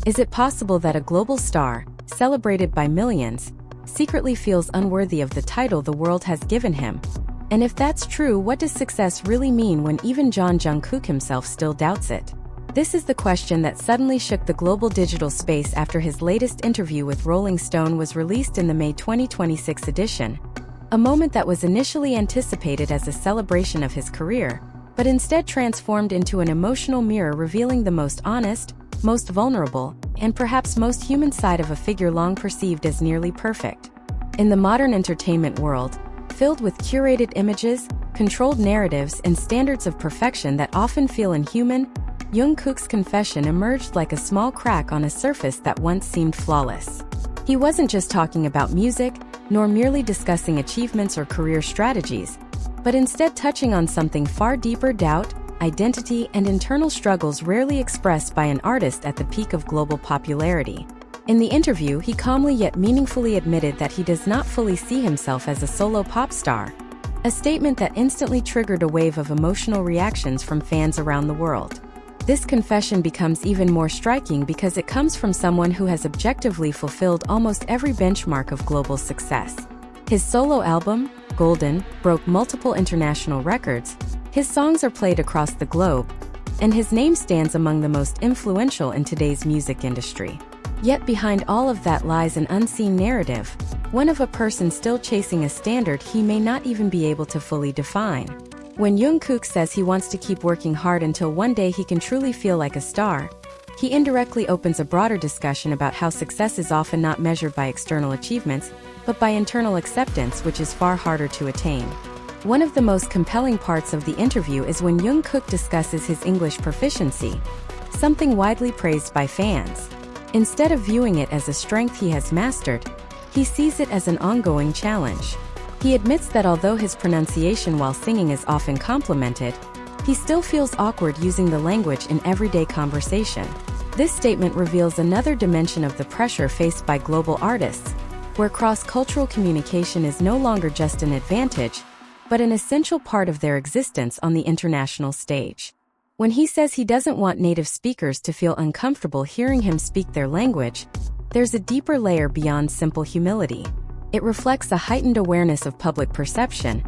Is it possible that a global star, celebrated by millions, secretly feels unworthy of the title the world has given him? And if that's true, what does success really mean when even Jeon Jungkook himself still doubts it? This is the question that suddenly shook the global digital space after his latest interview with Rolling Stone was released in the May 2026 edition. A moment that was initially anticipated as a celebration of his career, but instead transformed into an emotional mirror revealing the most honest, most vulnerable, and perhaps most human side of a figure long perceived as nearly perfect. In the modern entertainment world, filled with curated images, controlled narratives, and standards of perfection that often feel inhuman, Jungkook's confession emerged like a small crack on a surface that once seemed flawless. He wasn't just talking about music, nor merely discussing achievements or career strategies, but instead touching on something far deeper: doubt, identity, and internal struggles rarely expressed by an artist at the peak of global popularity. In the interview, he calmly yet meaningfully admitted that he does not fully see himself as a solo pop star, a statement that instantly triggered a wave of emotional reactions from fans around the world. This confession becomes even more striking because it comes from someone who has objectively fulfilled almost every benchmark of global success. His solo album, Golden, broke multiple international records, his songs are played across the globe, and his name stands among the most influential in today's music industry. Yet behind all of that lies an unseen narrative, one of a person still chasing a standard he may not even be able to fully define. When Jungkook says he wants to keep working hard until one day he can truly feel like a star, he indirectly opens a broader discussion about how success is often not measured by external achievements, but by internal acceptance, which is far harder to attain. One of the most compelling parts of the interview is when Jungkook discusses his English proficiency, something widely praised by fans. Instead of viewing it as a strength he has mastered, he sees it as an ongoing challenge. He admits that although his pronunciation while singing is often complimented, he still feels awkward using the language in everyday conversation. This statement reveals another dimension of the pressure faced by global artists, where cross-cultural communication is no longer just an advantage, but an essential part of their existence on the international stage. When he says he doesn't want native speakers to feel uncomfortable hearing him speak their language, there's a deeper layer beyond simple humility. It reflects a heightened awareness of public perception,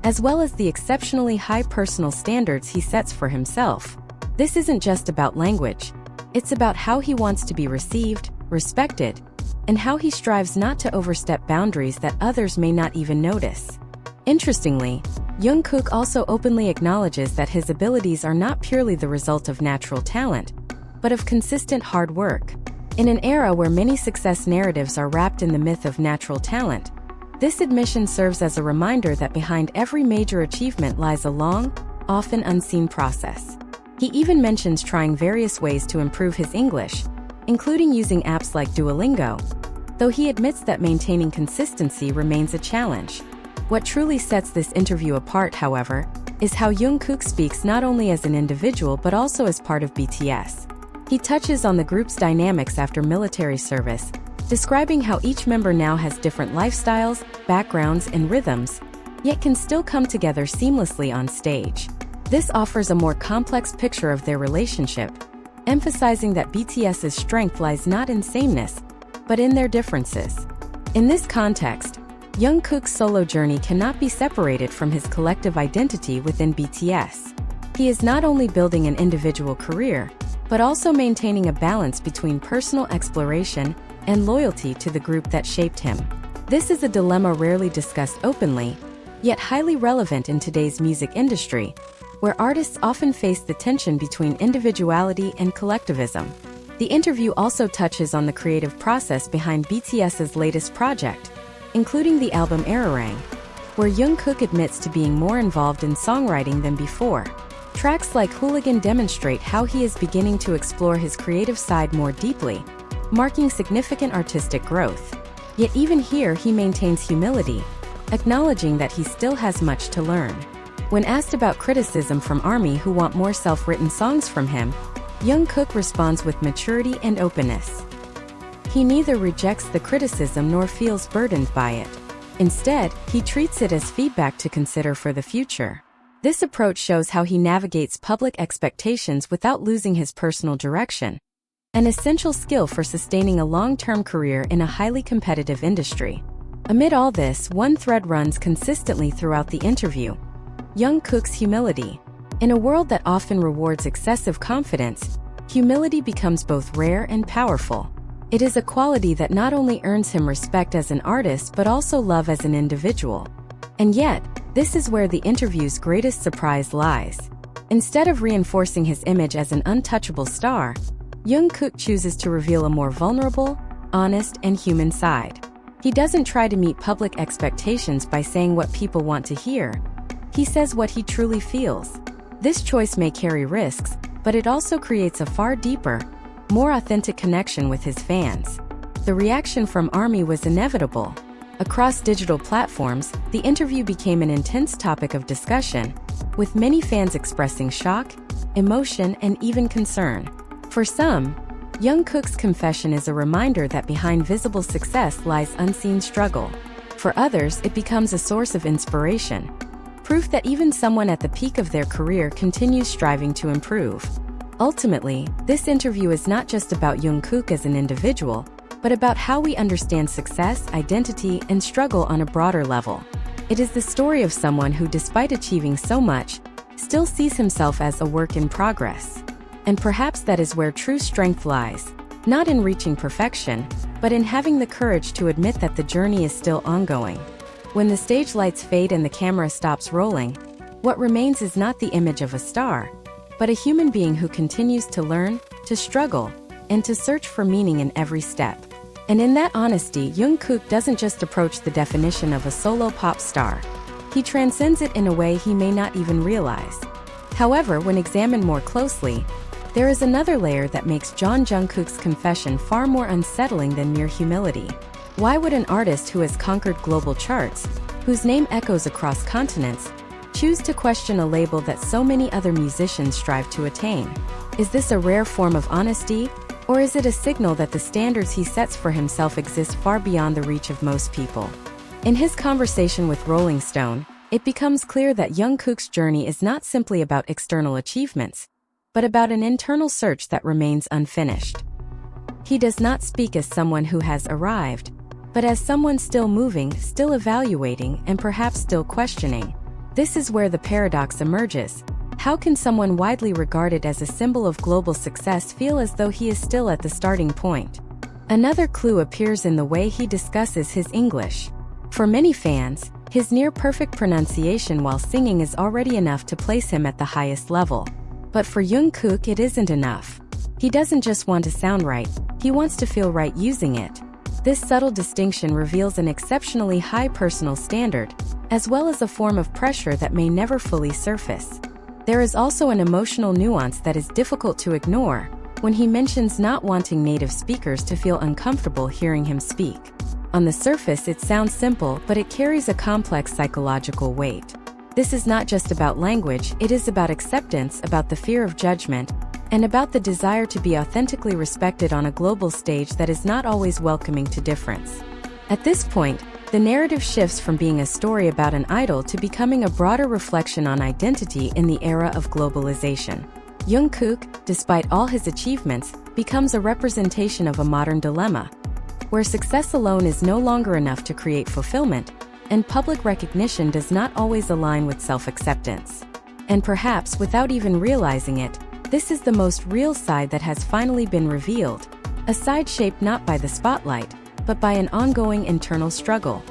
as well as the exceptionally high personal standards he sets for himself. This isn't just about language, it's about how he wants to be received, respected, and how he strives not to overstep boundaries that others may not even notice. Interestingly, Jungkook also openly acknowledges that his abilities are not purely the result of natural talent, but of consistent hard work. In an era where many success narratives are wrapped in the myth of natural talent, this admission serves as a reminder that behind every major achievement lies a long, often unseen process. He even mentions trying various ways to improve his English, including using apps like Duolingo, though he admits that maintaining consistency remains a challenge. What truly sets this interview apart, however, is how Jungkook speaks not only as an individual but also as part of BTS. He touches on the group's dynamics after military service, describing how each member now has different lifestyles, backgrounds, and rhythms, yet can still come together seamlessly on stage. This offers a more complex picture of their relationship, emphasizing that BTS's strength lies not in sameness, but in their differences. In this context, Jungkook's solo journey cannot be separated from his collective identity within BTS. He is not only building an individual career, but also maintaining a balance between personal exploration and loyalty to the group that shaped him. This is a dilemma rarely discussed openly, yet highly relevant in today's music industry, where artists often face the tension between individuality and collectivism. The interview also touches on the creative process behind BTS's latest project, including the album Erarang, where Jungkook admits to being more involved in songwriting than before. Tracks like Hooligan demonstrate how he is beginning to explore his creative side more deeply, marking significant artistic growth. Yet even here he maintains humility, acknowledging that he still has much to learn. When asked about criticism from ARMY who want more self-written songs from him, Jungkook responds with maturity and openness. He neither rejects the criticism nor feels burdened by it. Instead, he treats it as feedback to consider for the future. This approach shows how he navigates public expectations without losing his personal direction, an essential skill for sustaining a long-term career in a highly competitive industry. Amid all this, one thread runs consistently throughout the interview: Jungkook's humility. In a world that often rewards excessive confidence, humility becomes both rare and powerful. It is a quality that not only earns him respect as an artist but also love as an individual. And yet, this is where the interview's greatest surprise lies. Instead of reinforcing his image as an untouchable star, Jungkook chooses to reveal a more vulnerable, honest, and human side. He doesn't try to meet public expectations by saying what people want to hear. He says what he truly feels. This choice may carry risks, but it also creates a far deeper, more authentic connection with his fans. The reaction from ARMY was inevitable. Across digital platforms, the interview became an intense topic of discussion, with many fans expressing shock, emotion, and even concern. For some, Jungkook's confession is a reminder that behind visible success lies unseen struggle. For others, it becomes a source of inspiration, proof that even someone at the peak of their career continues striving to improve. Ultimately, this interview is not just about Jungkook as an individual, but about how we understand success, identity, and struggle on a broader level. It is the story of someone who, despite achieving so much, still sees himself as a work in progress. And perhaps that is where true strength lies, not in reaching perfection, but in having the courage to admit that the journey is still ongoing. When the stage lights fade and the camera stops rolling, what remains is not the image of a star, but a human being who continues to learn, to struggle, and to search for meaning in every step. And in that honesty, Jungkook doesn't just approach the definition of a solo pop star. He transcends it in a way he may not even realize. However, when examined more closely, there is another layer that makes Jeon Jungkook's confession far more unsettling than mere humility. Why would an artist who has conquered global charts, whose name echoes across continents, choose to question a label that so many other musicians strive to attain? Is this a rare form of honesty, or is it a signal that the standards he sets for himself exist far beyond the reach of most people? In his conversation with Rolling Stone, it becomes clear that Jungkook's journey is not simply about external achievements, but about an internal search that remains unfinished. He does not speak as someone who has arrived, but as someone still moving, still evaluating, and perhaps still questioning. This is where the paradox emerges. How can someone widely regarded as a symbol of global success feel as though he is still at the starting point? Another clue appears in the way he discusses his English. For many fans, his near-perfect pronunciation while singing is already enough to place him at the highest level. But for Jungkook, it isn't enough. He doesn't just want to sound right, he wants to feel right using it. This subtle distinction reveals an exceptionally high personal standard, as well as a form of pressure that may never fully surface. There is also an emotional nuance that is difficult to ignore when he mentions not wanting native speakers to feel uncomfortable hearing him speak. On the surface, it sounds simple, but it carries a complex psychological weight. This is not just about language, it is about acceptance, about the fear of judgment, and about the desire to be authentically respected on a global stage that is not always welcoming to difference. At this point, the narrative shifts from being a story about an idol to becoming a broader reflection on identity in the era of globalization. Jungkook, despite all his achievements, becomes a representation of a modern dilemma, where success alone is no longer enough to create fulfillment, and public recognition does not always align with self-acceptance. And perhaps, without even realizing it, this is the most real side that has finally been revealed, a side shaped not by the spotlight, but by an ongoing internal struggle.